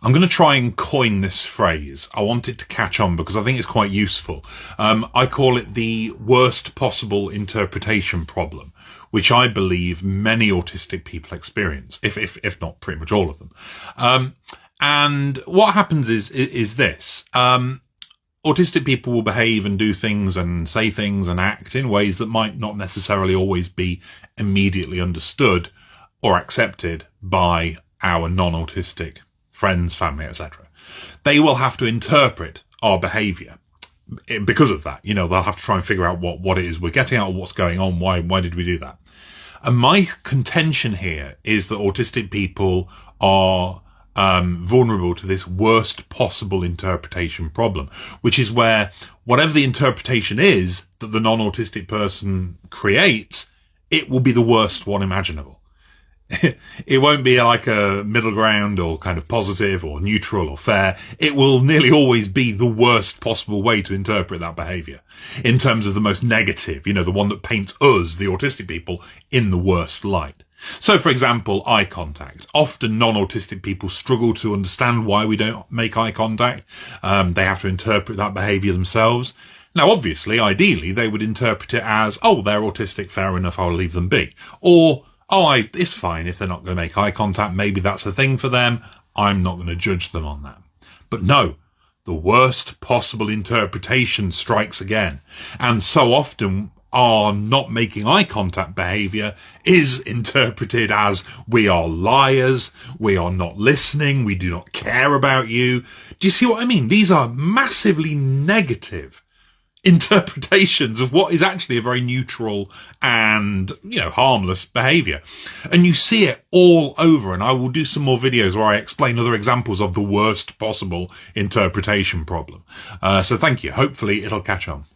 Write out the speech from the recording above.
I'm going to try and coin this phrase. I want it to catch on because I think it's quite useful. I call it the worst possible interpretation problem, which I believe many autistic people experience, if not pretty much all of them. And what happens is this. Autistic people will behave and do things and say things and act in ways that might not necessarily always be immediately understood or accepted by our non-autistic friends, family, etc. They will have to interpret our behaviour because of that. You know, they'll have to try and figure out what it is we're getting at or what's going on. Why did we do that? And my contention here is that autistic people are vulnerable to this worst possible interpretation problem, which is where whatever the interpretation is that the non-autistic person creates, it will be the worst one imaginable. It won't be like a middle ground or kind of positive or neutral or fair. It will nearly always be the worst possible way to interpret that behaviour in terms of the most negative, you know, the one that paints us, the autistic people, in the worst light. So, for example, eye contact. Often non-autistic people struggle to understand why we don't make eye contact. They have to interpret that behaviour themselves. Now, obviously, ideally, they would interpret it as, oh, they're autistic, fair enough, I'll leave them be. Or, it's fine if they're not going to make eye contact. Maybe that's a thing for them. I'm not going to judge them on that. But no, the worst possible interpretation strikes again. And so often our not making eye contact behaviour is interpreted as we are liars, we are not listening, we do not care about you. Do you see what I mean? These are massively negative interpretations of what is actually a very neutral and, you know, harmless behaviour. And you see it all over, and I will do some more videos where I explain other examples of the worst possible interpretation problem. So thank you. Hopefully it'll catch on.